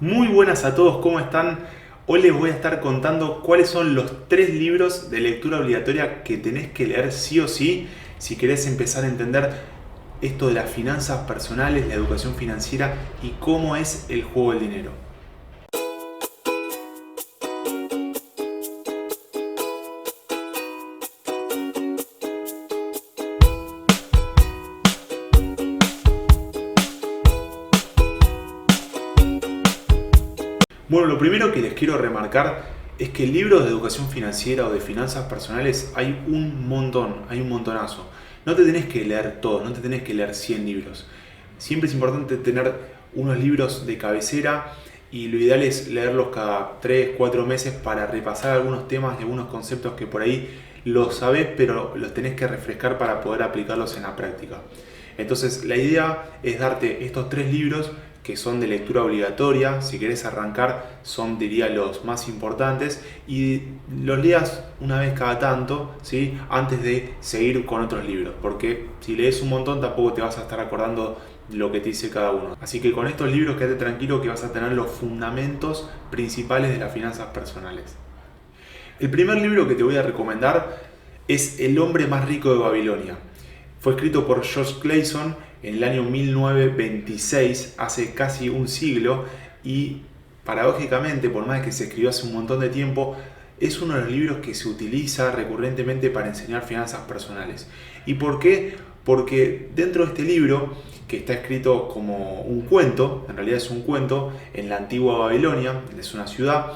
Muy buenas a todos, ¿cómo están? Hoy les voy a estar contando cuáles son los 3 libros de lectura obligatoria que tenés que leer sí o sí si querés empezar a entender esto de las finanzas personales, la educación financiera y cómo es el juego del dinero. Bueno, lo primero que les quiero remarcar es que libros de educación financiera o de finanzas personales hay un montón, hay un montonazo. No te tenés que leer todos, no te tenés que leer 100 libros. Siempre es importante tener unos libros de cabecera y lo ideal es leerlos cada 3, 4 meses para repasar algunos temas y algunos conceptos que por ahí los sabés, pero los tenés que refrescar para poder aplicarlos en la práctica. Entonces, la idea es darte estos 3 libros que son de lectura obligatoria. Si querés arrancar, son, diría, los más importantes y los leas una vez cada tanto, ¿sí? Antes de seguir con otros libros, porque si lees un montón tampoco te vas a estar acordando lo que te dice cada uno. Así que con estos libros quédate tranquilo que vas a tener los fundamentos principales de las finanzas personales. El primer libro que te voy a recomendar es El hombre más rico de Babilonia. Fue escrito por George Clason en el año 1926, hace casi un siglo, y paradójicamente, por más que se escribió hace un montón de tiempo, es uno de los libros que se utiliza recurrentemente para enseñar finanzas personales. ¿Y por qué? Porque dentro de este libro, que está escrito como un cuento, en realidad es un cuento, en la antigua Babilonia, es una ciudad,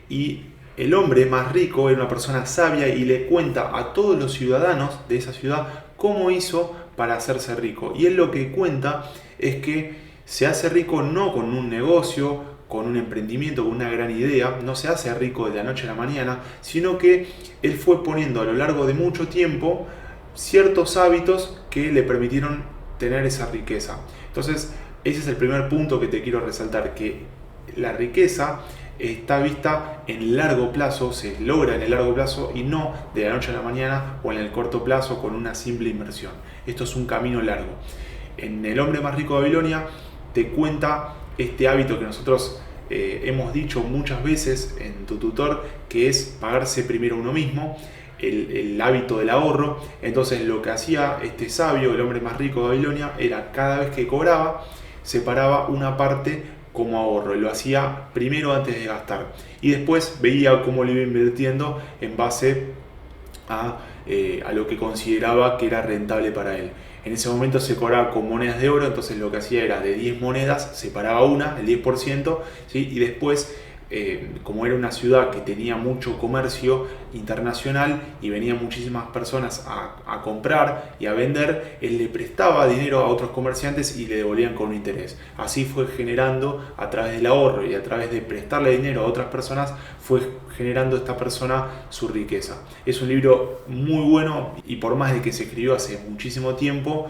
y el hombre más rico era una persona sabia y le cuenta a todos los ciudadanos de esa ciudad cómo hizo para hacerse rico. Y él lo que cuenta es que se hace rico no con un negocio, con un emprendimiento, con una gran idea, no se hace rico de la noche a la mañana, sino que él fue poniendo a lo largo de mucho tiempo ciertos hábitos que le permitieron tener esa riqueza. Entonces, ese es el primer punto que te quiero resaltar, que la riqueza está vista en largo plazo, se logra en el largo plazo y no de la noche a la mañana o en el corto plazo con una simple inversión. Esto es un camino largo. En El hombre más rico de Babilonia te cuenta este hábito que nosotros hemos dicho muchas veces en tu tutor, que es pagarse primero uno mismo, el hábito del ahorro. Entonces lo que hacía este sabio, el hombre más rico de Babilonia, era cada vez que cobraba, separaba una parte como ahorro, y lo hacía primero antes de gastar y después veía cómo lo iba invirtiendo en base a lo que consideraba que era rentable para él. En ese momento se cobraba con monedas de oro, entonces lo que hacía era de 10 monedas, separaba una, el 10%, ¿sí? Y después, como era una ciudad que tenía mucho comercio internacional y venían muchísimas personas a comprar y a vender, él le prestaba dinero a otros comerciantes y le devolvían con un interés. Así fue generando, a través del ahorro y a través de prestarle dinero a otras personas, fue generando esta persona su riqueza. Es un libro muy bueno y por más de que se escribió hace muchísimo tiempo,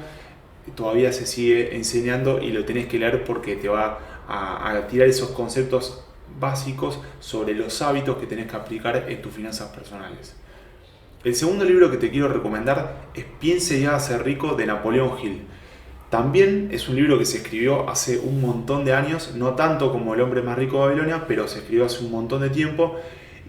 todavía se sigue enseñando y lo tenés que leer porque te va a tirar esos conceptos básicos sobre los hábitos que tenés que aplicar en tus finanzas personales. El segundo libro que te quiero recomendar es Piense y hágase rico, de Napoleón Hill. También es un libro que se escribió hace un montón de años, no tanto como El hombre más rico de Babilonia, pero se escribió hace un montón de tiempo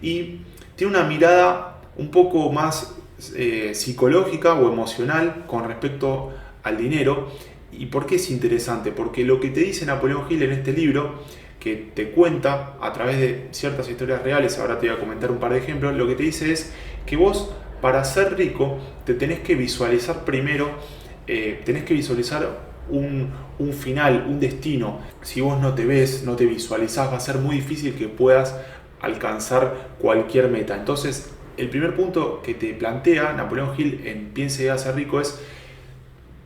y tiene una mirada un poco más psicológica o emocional con respecto al dinero. ¿Y por qué es interesante? Porque lo que te dice Napoleón Hill en este libro, que te cuenta a través de ciertas historias reales, ahora te voy a comentar un par de ejemplos, lo que te dice es que vos, para ser rico, te tenés que visualizar primero, tenés que visualizar un final, un destino. Si vos no te ves, no te visualizás, va a ser muy difícil que puedas alcanzar cualquier meta. Entonces, el primer punto que te plantea Napoleón Hill en Piense y hágase rico es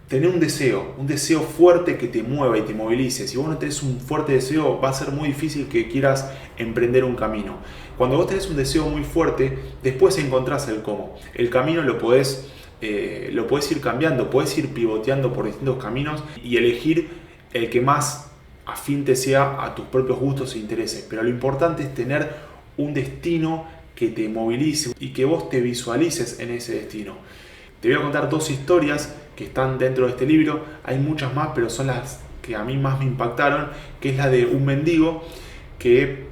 tener un deseo fuerte que te mueva y te movilice. Si vos no tenés un fuerte deseo, va a ser muy difícil que quieras emprender un camino. Cuando vos tenés un deseo muy fuerte, después encontrás el cómo. El camino lo podés ir cambiando, podés ir pivoteando por distintos caminos y elegir el que más afín te sea a tus propios gustos e intereses. Pero lo importante es tener un destino que te movilice y que vos te visualices en ese destino. Te voy a contar 2 historias que están dentro de este libro. Hay muchas más, pero son las que a mí más me impactaron, que es la de un mendigo que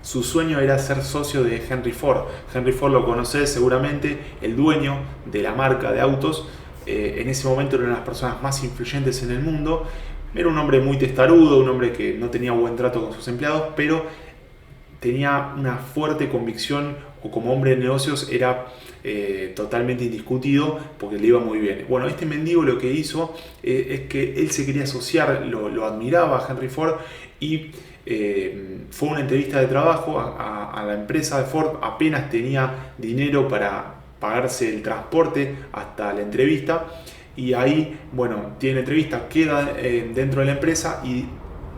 su sueño era ser socio de Henry Ford. Henry Ford lo conoces seguramente, el dueño de la marca de autos. En ese momento era una de las personas más influyentes en el mundo. Era un hombre muy testarudo, un hombre que no tenía buen trato con sus empleados, pero tenía una fuerte convicción, o como hombre de negocios era totalmente indiscutido porque le iba muy bien. Bueno, este mendigo lo que hizo es que él se quería asociar, lo admiraba a Henry Ford y fue a una entrevista de trabajo a la empresa de Ford, apenas tenía dinero para pagarse el transporte hasta la entrevista y ahí, bueno, tiene la entrevista, queda dentro de la empresa y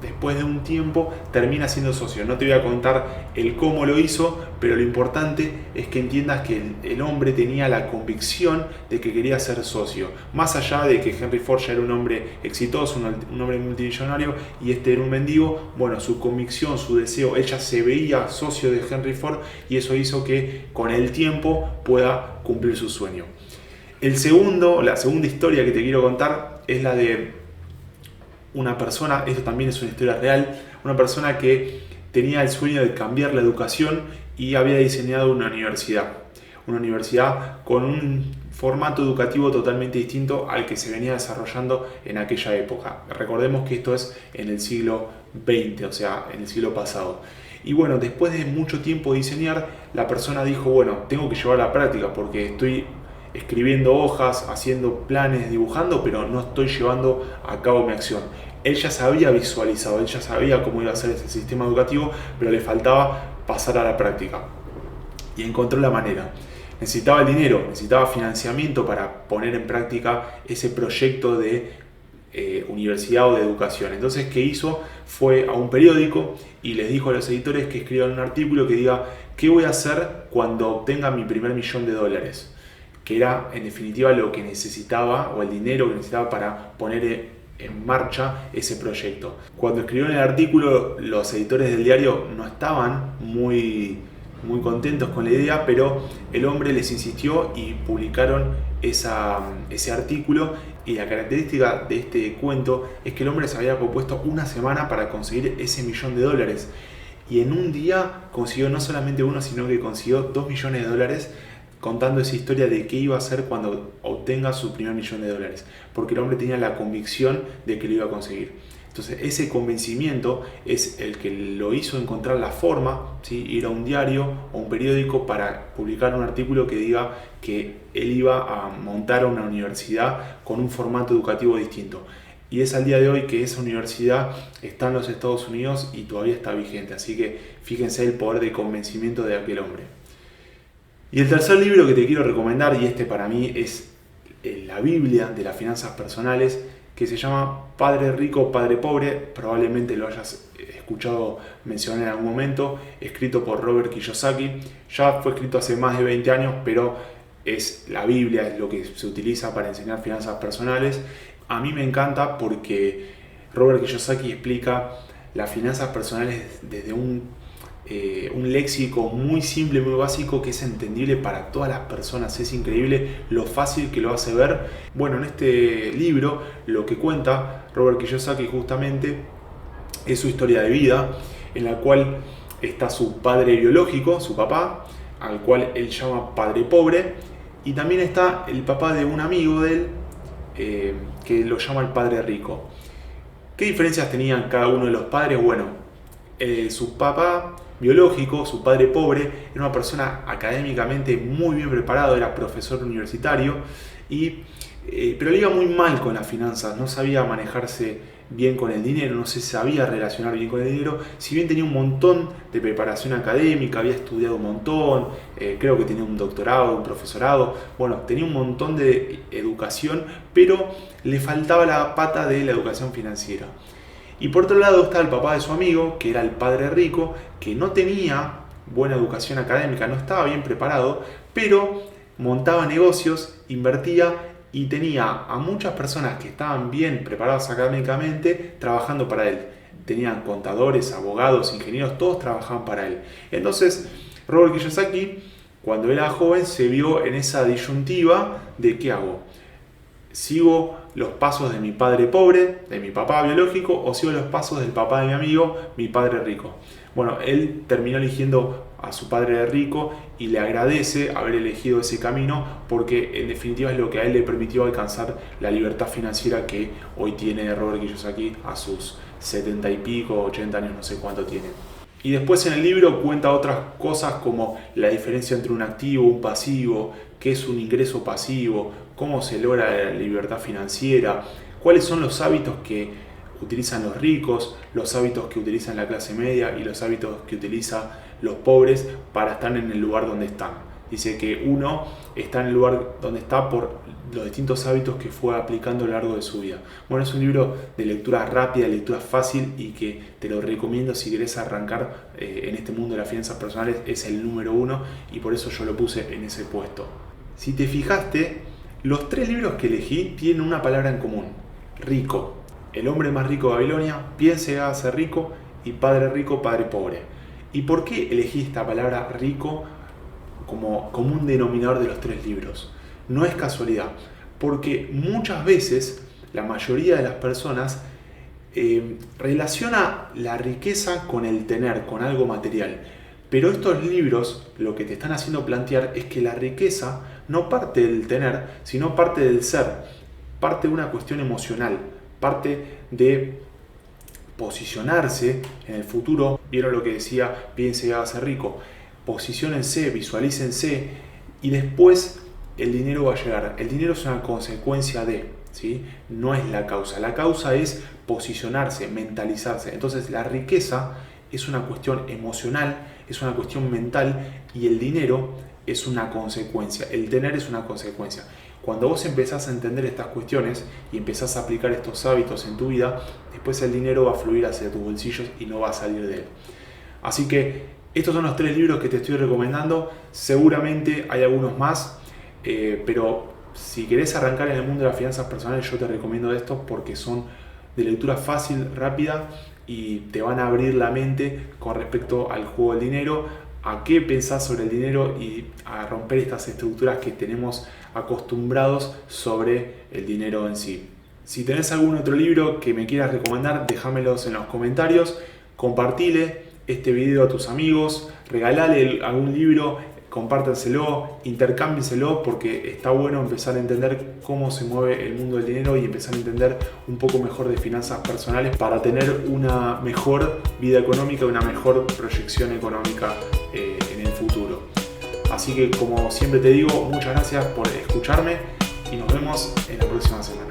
después de un tiempo termina siendo socio. No te voy a contar el cómo lo hizo, pero lo importante es que entiendas que el hombre tenía la convicción de que quería ser socio. Más allá de que Henry Ford ya era un hombre exitoso, un hombre multimillonario y este era un mendigo, bueno, su convicción, su deseo, ella se veía socio de Henry Ford y eso hizo que con el tiempo pueda cumplir su sueño. La segunda historia que te quiero contar es la de una persona, esto también es una historia real, una persona que tenía el sueño de cambiar la educación y había diseñado una universidad con un formato educativo totalmente distinto al que se venía desarrollando en aquella época. Recordemos que esto es en el siglo XX, o sea, en el siglo pasado. Y bueno, después de mucho tiempo de diseñar, la persona dijo, bueno, tengo que llevar a la práctica porque estoy escribiendo hojas, haciendo planes, dibujando, pero no estoy llevando a cabo mi acción. Él ya se había visualizado, él ya sabía cómo iba a ser ese sistema educativo, pero le faltaba pasar a la práctica. Y encontró la manera. Necesitaba el dinero, necesitaba financiamiento para poner en práctica ese proyecto de universidad o de educación. Entonces, ¿qué hizo? Fue a un periódico y les dijo a los editores que escriban un artículo que diga ¿qué voy a hacer cuando obtenga mi primer $1.000.000? Que era en definitiva lo que necesitaba, o el dinero que necesitaba para poner en marcha ese proyecto. Cuando escribieron el artículo, los editores del diario no estaban muy contentos con la idea, pero el hombre les insistió y publicaron ese artículo. Y la característica de este cuento es que el hombre se había propuesto una semana para conseguir ese $1.000.000 y en un día consiguió no solamente uno, sino que consiguió $2.000.000 contando esa historia de qué iba a hacer cuando obtenga su primer $1.000.000, porque el hombre tenía la convicción de que lo iba a conseguir. Entonces ese convencimiento es el que lo hizo encontrar la forma, ¿sí? Ir a un diario o un periódico para publicar un artículo que diga que él iba a montar una universidad con un formato educativo distinto. Y es al día de hoy que esa universidad está en los Estados Unidos y todavía está vigente. Así que fíjense el poder de convencimiento de aquel hombre. Y el tercer libro que te quiero recomendar, y este para mí es la Biblia de las finanzas personales, que se llama Padre Rico, Padre Pobre, probablemente lo hayas escuchado mencionar en algún momento, escrito por Robert Kiyosaki. Ya fue escrito hace más de 20 años, pero es la Biblia, es lo que se utiliza para enseñar finanzas personales. A mí me encanta porque Robert Kiyosaki explica las finanzas personales desde un léxico muy simple, muy básico, que es entendible para todas las personas. Es increíble lo fácil que lo hace ver. Bueno, en este libro lo que cuenta Robert Kiyosaki justamente es su historia de vida, en la cual está su padre biológico, su papá, al cual él llama Padre Pobre, y también está el papá de un amigo de él, que lo llama el Padre Rico. ¿Qué diferencias tenían cada uno de los padres? Bueno, su papá biológico, su padre pobre, era una persona académicamente muy bien preparado, era profesor universitario, pero le iba muy mal con las finanzas, no sabía manejarse bien con el dinero, no se sabía relacionar bien con el dinero, si bien tenía un montón de preparación académica, había estudiado un montón, creo que tenía un doctorado, un profesorado, bueno, tenía un montón de educación, pero le faltaba la pata de la educación financiera. Y por otro lado está el papá de su amigo, que era el Padre Rico, que no tenía buena educación académica, no estaba bien preparado, pero montaba negocios, invertía y tenía a muchas personas que estaban bien preparadas académicamente trabajando para él. Tenían contadores, abogados, ingenieros, todos trabajaban para él. Entonces, Robert Kiyosaki, cuando era joven, se vio en esa disyuntiva de ¿qué hago? ¿Sigo los pasos de mi padre pobre, de mi papá biológico, o sigo los pasos del papá de mi amigo, mi padre rico. Bueno, él terminó eligiendo a su padre rico y le agradece haber elegido ese camino porque en definitiva es lo que a él le permitió alcanzar la libertad financiera que hoy tiene Robert Kiyosaki a sus 70 y pico, 80 años, no sé cuánto tiene. Y después en el libro cuenta otras cosas como la diferencia entre un activo, un pasivo, qué es un ingreso pasivo, cómo se logra la libertad financiera, cuáles son los hábitos que utilizan los ricos, los hábitos que utilizan la clase media y los hábitos que utilizan los pobres para estar en el lugar donde están. Dice que uno está en el lugar donde está por los distintos hábitos que fue aplicando a lo largo de su vida. Bueno, es un libro de lectura rápida, de lectura fácil y que te lo recomiendo si querés arrancar en este mundo de las finanzas personales. Es el número 1 y por eso yo lo puse en ese puesto. Si te fijaste, los 3 libros que elegí tienen una palabra en común: rico. El hombre más rico de Babilonia, Piense y hágase rico, y Padre rico, padre pobre. ¿Y por qué elegí esta palabra rico como común denominador de los 3 libros? No es casualidad, porque muchas veces la mayoría de las personas relaciona la riqueza con el tener, con algo material. Pero estos libros lo que te están haciendo plantear es que la riqueza no parte del tener, sino parte del ser, parte de una cuestión emocional, parte de posicionarse en el futuro. ¿Vieron lo que decía Piense y hágase rico? Posiciónense, visualícense y después el dinero va a llegar. El dinero es una consecuencia de, ¿sí? No es la causa. La causa es posicionarse, mentalizarse. Entonces la riqueza es una cuestión emocional, es una cuestión mental y el dinero es una consecuencia. El tener es una consecuencia. Cuando vos empezás a entender estas cuestiones y empezás a aplicar estos hábitos en tu vida, después el dinero va a fluir hacia tus bolsillos y no va a salir de él. Así que estos son los 3 libros que te estoy recomendando. Seguramente hay algunos más, pero si querés arrancar en el mundo de las finanzas personales, yo te recomiendo estos porque son de lectura fácil, rápida y te van a abrir la mente con respecto al juego del dinero, a qué pensás sobre el dinero y a romper estas estructuras que tenemos acostumbrados sobre el dinero en sí. Si tenés algún otro libro que me quieras recomendar, déjamelos en los comentarios, compartile este video a tus amigos, regalale algún libro, compártanselo, intercámbienselo porque está bueno empezar a entender cómo se mueve el mundo del dinero y empezar a entender un poco mejor de finanzas personales para tener una mejor vida económica y una mejor proyección económica en el futuro. Así que como siempre te digo, muchas gracias por escucharme y nos vemos en la próxima semana.